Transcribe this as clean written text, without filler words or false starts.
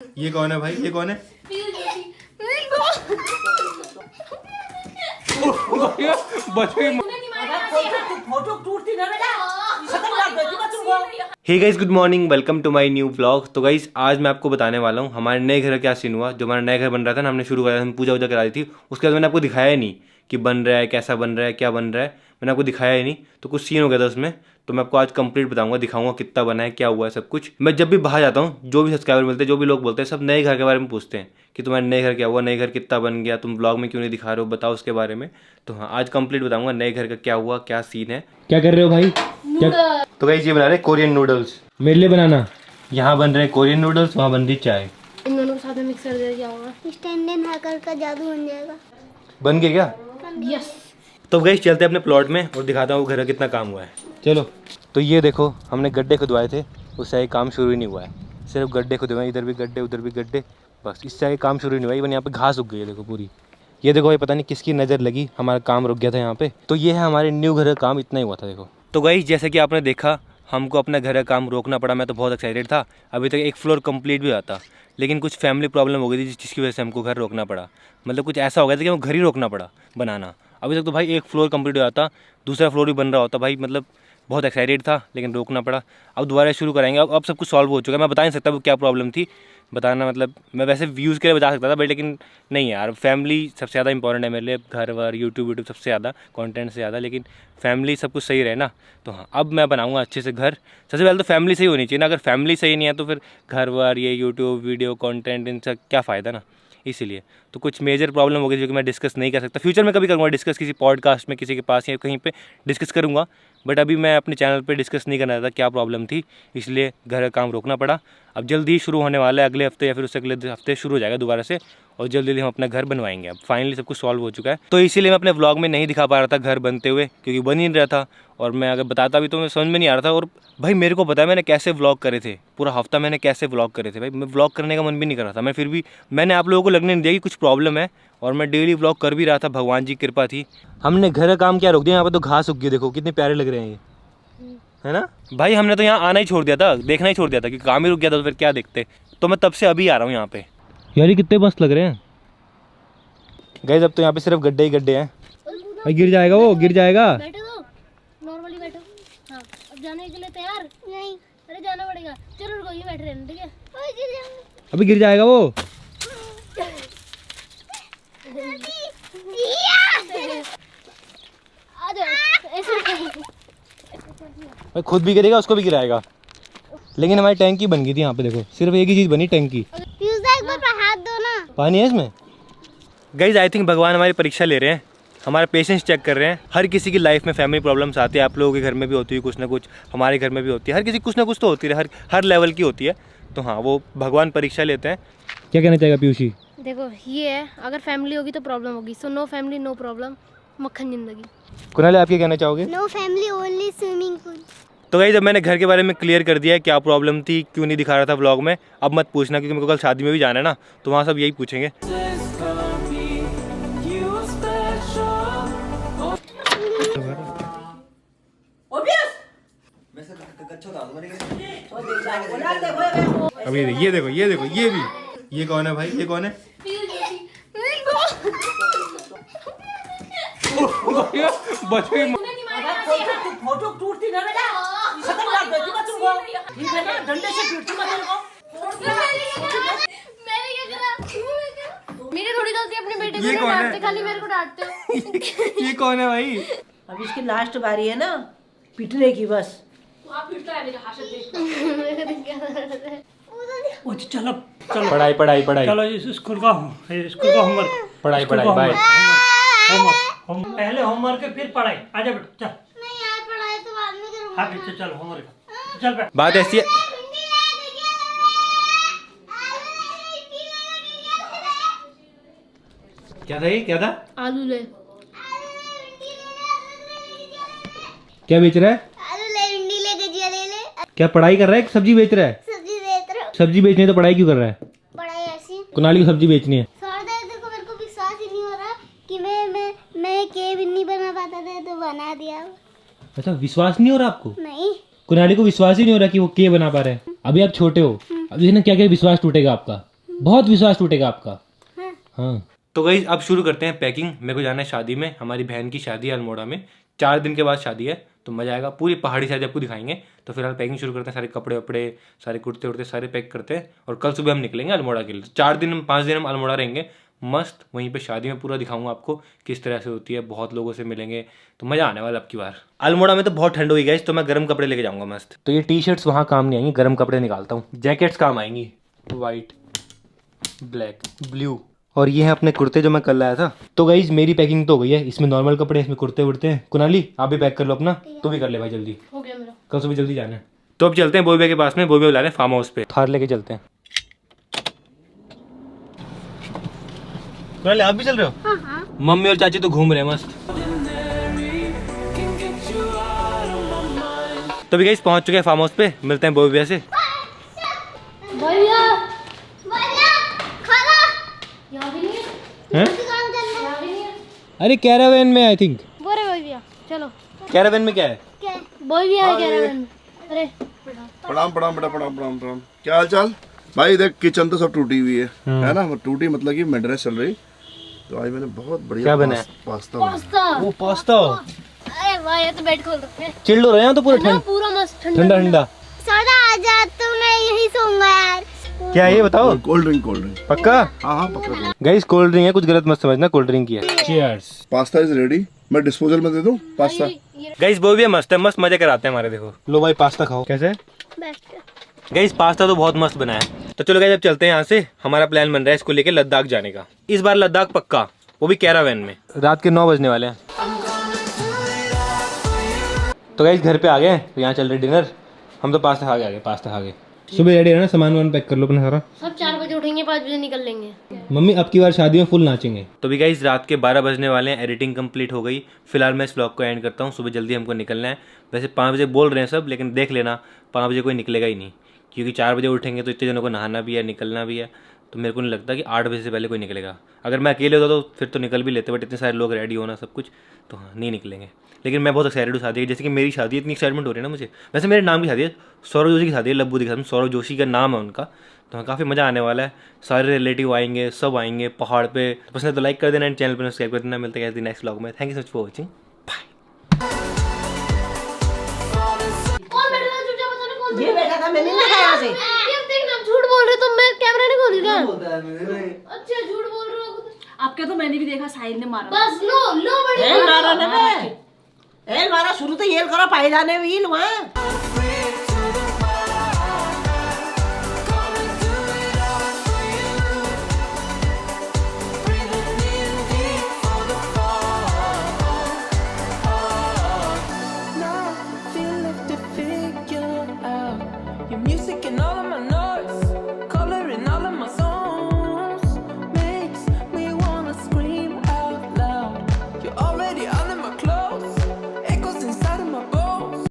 ये कौन है भाई? ये कौन है? Hey guys, good morning, welcome to my new vlog. तो गाइस आज मैं आपको बताने वाला हूँ हमारे नए घर का क्या सीन हुआ। जो हमारा नया घर बन रहा था ना, हमने शुरू करा था, हम पूजा वूजा करा दी थी। उसके बाद मैंने आपको दिखाया ही नहीं कि बन रहा है, कैसा बन रहा है, क्या बन रहा है, मैंने आपको दिखाया ही नहीं। तो कुछ सीन हो गया था उसमें, तो मैं आपको आज कंप्लीट बताऊंगा, दिखाऊंगा कितना बना है, क्या हुआ है, सब कुछ। मैं जब भी बाहर जाता हूँ, जो भी सब्सक्राइबर मिलते हैं, जो भी लोग बोलते हैं, सब नए घर के बारे में पूछते हैं कि तुम्हारे नए घर क्या हुआ, नए घर कितना बन गया, तुम ब्लॉग में क्यों नहीं दिखा रहे हो, बताओ उसके बारे में। तो हाँ, आज कंप्लीट बताऊंगा नए घर का क्या हुआ, क्या सीन है। क्या कर रहे हो भाई? क्या? तो गाइस ये बना रहे कोरियन नूडल्स, मेरे लिए बनाना। यहाँ बन रहे कोरियन नूडल्स, वहाँ बन रही चाय। इन दोनों को साथ में मिक्स कर दिया होगा, स्टैंड हैकर का जादू बन जाएगा। बन गया क्या? यस। तो गाइस चलते हैं अपने प्लॉट में और दिखाता हूँ घर का कितना काम हुआ है। चलो। तो ये देखो, हमने गड्ढे खुदवाए थे, उससे आगे काम शुरू ही नहीं हुआ है। सिर्फ गड्ढे खुदवाए, इधर भी गड्ढे, उधर भी गड्ढे, बस इससे आगे काम शुरू ही नहीं हुआ। इवन यहाँ पे घास उग गई है, देखो पूरी। ये देखो भाई, पता नहीं किसकी नज़र लगी, हमारा काम रुक गया था यहाँ पे। तो ये है हमारे न्यू घर का काम, इतना ही हुआ था देखो। तो गाइस जैसे कि आपने देखा, हमको अपना घर का काम रोकना पड़ा। मैं तो बहुत एक्साइटेड था, अभी तक एक फ्लोर कंप्लीट भी हुआ था, लेकिन कुछ फैमिली प्रॉब्लम हो गई थी जिसकी वजह से हमको घर रोकना पड़ा। मतलब कुछ ऐसा हो गया था कि हमको घर ही रोकना पड़ा बनाना। अभी तक तो भाई एक फ्लोर कंप्लीट हुआ था, दूसरा फ्लोर भी बन रहा होता भाई। मतलब बहुत एक्साइटेड था, लेकिन रोकना पड़ा। अब दोबारा शुरू करेंगे। अब सब कुछ सॉल्व हो चुका है। मैं बता नहीं सकता वो क्या प्रॉब्लम थी, बताना मतलब मैं वैसे व्यूज़ के लिए बता सकता था बट, लेकिन नहीं यार, फैमिली सबसे ज़्यादा इंपॉर्टेंट है मेरे लिए। घर वर यूट्यूब सबसे ज़्यादा, कंटेंट से ज़्यादा, लेकिन फैमिली सब कुछ सही रहे ना। तो हाँ, अब मैं बनाऊंगा अच्छे से घर। सबसे पहले तो फैमिली सही होनी चाहिए ना, अगर फैमिली सही नहीं है तो फिर घर वर, ये यूट्यूब वीडियो कंटेंट, इनसे क्या फ़ायदा ना। इसीलिए तो कुछ मेजर प्रॉब्लम हो गई जो कि मैं डिस्कस नहीं कर सकता। फ्यूचर में कभी करूँगा डिस्कस, किसी पॉडकास्ट में, किसी के पास या कहीं पे डिस्कस करूँगा, बट अभी मैं अपने चैनल पे डिस्कस नहीं करना था क्या प्रॉब्लम थी, इसलिए घर का काम रोकना पड़ा। अब जल्दी ही शुरू होने वाला है, अगले हफ्ते या फिर उससे अगले हफ्ते शुरू हो जाएगा दोबारा से, और जल्दी हम अपना घर बनवाएंगे। अब फाइनली सब कुछ सॉल्व हो चुका है। तो इसीलिए मैं अपने व्लॉग में नहीं दिखा पा रहा था घर बनते हुए, क्योंकि बन ही नहीं रहा था, और मैं अगर बताता भी तो मैं समझ में नहीं आ रहा था। और भाई मेरे को पता है मैंने कैसे व्लॉग करे थे, पूरा हफ्ता मैंने कैसे व्लॉग करे थे भाई। मैं व्लॉग करने का मन भी नहीं कर रहा था, मैं फिर भी मैंने आप लोगों को लगने नहीं दिया कि कुछ प्रॉब्लम है, और मैं डेली व्लॉग कर भी रहा था। भगवान जी की कृपा थी। हमने घर का काम क्या रोक दिया, यहाँ पर तो घास उग गई, देखो कितने प्यारे लग रहे हैं ये, है ना भाई। हमने तो यहाँ आना ही छोड़ दिया था, देखना ही छोड़ दिया था, क्योंकि काम ही रुक गया था, तो फिर क्या देखते। तो मैं तब से अभी आ रहा हूँ यहाँ पे। यार ये कितने मस्त लग रहे हैं गाइस। अब तो यहाँ पे सिर्फ गड्ढे ही गड्ढे हैं। भाई गिर जाएगा, वो गिर जाएगा। बैठो तो, नॉर्मली बैठो। हाँ, अब जाने के लिए तैयार? नहीं, अरे जाना पड़ेगा। चलो रुको, ये बैठ रहे हैं, ठीक है? अभी गिर जाएगा वो। आ जाओ ऐसे। भाई खुद भी गिरेगा, उसको भी गिराएगा। लेकिन हमारी टैंकी बन गई थी यहाँ पे, देखो सिर्फ एक ही चीज़ बनी, टैंकी। एक बार हाथ दो ना, पानी है इसमें। गाइज आई थिंक भगवान हमारी परीक्षा ले रहे हैं, हमारा पेशेंस चेक कर रहे हैं। हर किसी की लाइफ में फैमिली प्रॉब्लम्स आती है, आप लोगों के घर में भी होती है कुछ ना कुछ, हमारे घर में भी होती है, हर किसी कुछ ना कुछ तो होती है, हर लेवल की होती है। तो हाँ, वो भगवान परीक्षा लेते हैं। क्या कहना चाहेगा पीयूषी? देखो ये है, अगर फैमिली होगी तो प्रॉब्लम होगी, so no family no problem, मक्खन जिंदगी। कुणाल आप क्या कहना चाहोगे? No family only swimming pool. तो गाइस जब मैंने घर के बारे में क्लियर कर दिया है क्या प्रॉब्लम थी, क्यों नहीं दिखा रहा था व्लॉग में, अब मत पूछना, क्योंकि मेरे को कल शादी में भी जाना है ना, तो वहाँ सब यही पूछेंगे। अभी ये देखो, ये देखो, ये भी, ये कौन है भाई? ये कौन है? फोटो टूटती ना बेटा, खतरनाक बेटी का तुमको, ठीक है ना? डंडे से पीटती मत इनको। मैंने क्या करा? मेरी थोड़ी गलती, अपने बेटे को ये नहीं कौन है? डांटते, खाली मेरे को डांटते हो। ये कौन है भाई? अब इसकी लास्ट बारी है ना पीटने की, बस। वो चलो चलो पढ़ाई पढ़ाई पढ़ाई, चलो स्कूल का होमवर्क, पढ़ाई पढ़ाई, बाय। पहले होमवर्क है फिर पढ़ाई। आजा बेटा चल। नहीं यार, पढ़ाई तो बाद में करूंगा। हाँ बेटा चल होमवर्क चल बेटा। बात ऐसी है। क्या था ये, क्या था? आलू ले, क्या बेच रहा है? आलू ले, भिंडी ले, गजिया ले ले। क्या पढ़ाई कर रहा है कि सब्जी बेच रहा है? सब्जी देख रहा हूँ। सब्जी बेचनी है तो पढ़ाई क्यों कर रहा है? पढ़ाई ऐसी कुणाली को सब्जी बेचनी है। सर देखो, मेरे को विश्वास ही नहीं हो रहा कि मैं केक नहीं बना पाता था, तो बना दिया। अच्छा, विश्वास नहीं हो रहा आपको? नहीं, कुणाली को विश्वास ही नहीं हो रहा कि वो के बना पा रहे हैं। अभी आप छोटे हो, अब देखना क्या क्या विश्वास टूटेगा आपका। बहुत विश्वास टूटेगा आपका। हाँ। हाँ तो गाइस अब शुरू करते हैं पैकिंग। मेरे को जाना है शादी में, हमारी बहन की शादी है अल्मोड़ा में, 4 दिन के बाद शादी है, तो मजा आएगा। पूरी पहाड़ी शादी आपको दिखाएंगे। तो फिलहाल पैकिंग शुरू करते हैं, सारे कपड़े वपड़े, सारे कुर्ते उड़ते सारे पैक करते हैं, और कल सुबह हम निकलेंगे अल्मोड़ा के लिए। 4 दिन 5 दिन हम अल्मोड़ा रहेंगे मस्त। वहीं पे शादी में पूरा दिखाऊंगा आपको किस तरह से होती है, बहुत लोगों से मिलेंगे, तो मजा आने वाला अब की बार। अल्मोड़ा में तो बहुत ठंड हुई गाइस, तो मैं गर्म कपड़े लेके जाऊंगा मस्त। तो ये टी शर्ट्स वहाँ काम नहीं आएंगी, गर्म कपड़े निकालता हूँ। जैकेट्स काम आएंगी, वाइट, ब्लैक, ब्लू। और ये है अपने कुर्ते जो मैं कल लाया था। तो गाइज मेरी पैकिंग तो हो गई है, इसमें नॉर्मल कपड़े, इसमें कुर्ते उड़ते हैं। कुनाली आप भी पैक कर लो अपना, तू भी कर ले भाई जल्दी, हो गया मेरा। कल सुबह जल्दी जाना है। तो अब चलते हैं बोई भैया के पास में, बोई भैया बुला रहे हैं फार्म हाउस पे, थार लेके चलते हैं। कुनाली आप भी चल रहे हो? हाँ। मम्मी और चाची तो घूम रहे हैं मस्त। तो भी गाइस पहुंच चुके हैं फार्म हाउस पे, मिलते हैं बोई भैया से। भैया खाना यहाँ भी नहीं है, हैं? यहाँ भी नहीं है। अरे कैरावैन में आई थिंक। बोरे भैया चलो। कैरावैन में क्या है? बोई भी आ गया। अरे प्रणाम प्रणाम बेटा, प्रणाम प्रणाम प्रणाम। क्या हाल चाल भाई? देख किचन तो सब टूटी हुई है ना, टूटी मतलब कि मेंटेनेंस चल रही। तो आज मैंने बहुत बढ़िया क्या बना है? पास्ता बनाया। पास्ता। वो पास्ता अरे भाई ये तो बेड खोल रखे हैं चिल्ड हो रहे हैं तो पूरा ना, ठंड पूरा मस्त ठंडा ठंडा। सौदा आ जा तो मैं यही सोऊंगा यार। क्या है ये बताओ? Cold drink, cold drink. पक्का? हाँ हाँ पक्का। गाइस कोल्ड ड्रिंक है, कुछ गलत मत समझना, कोल्ड ड्रिंक की है। चीयर्स। Pasta is ready. मैं डिस्पोजल में दे दूं पास्ता? गाइस वो भी मस्त है, मस्त मजे कराते हैं हमारे। देखो लो भाई पास्ता खाओ। कैसे गाइस? पास्ता तो बहुत मस्त बना है। तो चलो गाइस अब चलते हैं यहाँ से। हमारा प्लान बन रहा है इसको लेके लद्दाख जाने का, इस बार लद्दाख पक्का, वो भी कैरावैन में। रात के 9 बजने वाले हैं। तो गाइस घर पे आ गए, तो यहाँ चल रहे डिनर। हम तो पास्ता खा के आ गए, पास्ता खा के। सुबह रेडी है ना, सामान वामान पैक कर लो अपना सारा। सब 4 बजे उठेंगे, 5 बजे निकल लेंगे। मम्मी अब की बार शादी में फुल नाचेंगे। तो भी गाइस रात के 12 बजने वाले हैं, एडिटिंग कंप्लीट हो गई। फिलहाल मैं इस व्लॉग को एंड करता हूँ, सुबह जल्दी हमको निकलना है। वैसे 5 बजे बोल रहे हैं सब, लेकिन देख लेना 5 बजे कोई निकलेगा ही नहीं, क्योंकि 4 बजे उठेंगे तो इतने जनों को नहाना भी है, निकलना भी है। तो मेरे को नहीं लगता कि 8 बजे से पहले कोई निकलेगा। अगर मैं अकेले होता तो फिर तो निकल भी लेते, बट इतने सारे लोग रेडी होना सब कुछ, तो हाँ नहीं निकलेंगे। लेकिन मैं बहुत एक्साइटेड हूँ शादी की, जैसे कि मेरी शादी है, इतनी एक्साइटमेंट हो रही है ना मुझे। वैसे मेरे नाम की शादी है, सौरव जोशी की शादी है, लब्बू दिखा, सौरव जोशी का नाम है उनका। तो हाँ काफ़ी मज़ा आने वाला है, सारे रिलेटिव आएंगे, सब आएंगे पहाड़ पे। पसंद तो लाइक कर देना, एंड चैनल पर सब्सक्राइब कर देना। मिलते हैं नेक्स्ट व्लॉग में। Thank you so much for watching. कौन बैठा था चुपचाप बताना, कौन ये बैठा था, मैंने नहीं देखा यहाँ से। ये देखना आप झूठ बोल रहे हो, तो मैं कैमरा नहीं खोल क्या? अच्छा झूठ बोल रहे हो। आपके तो मैंने भी देखा, साहिल ने मारा। बस लो लो बड़ी एल मारा ने मैं, एल मारा शुरू तो येल करो पायदा ने वील वहाँ। Feel left to figure out your music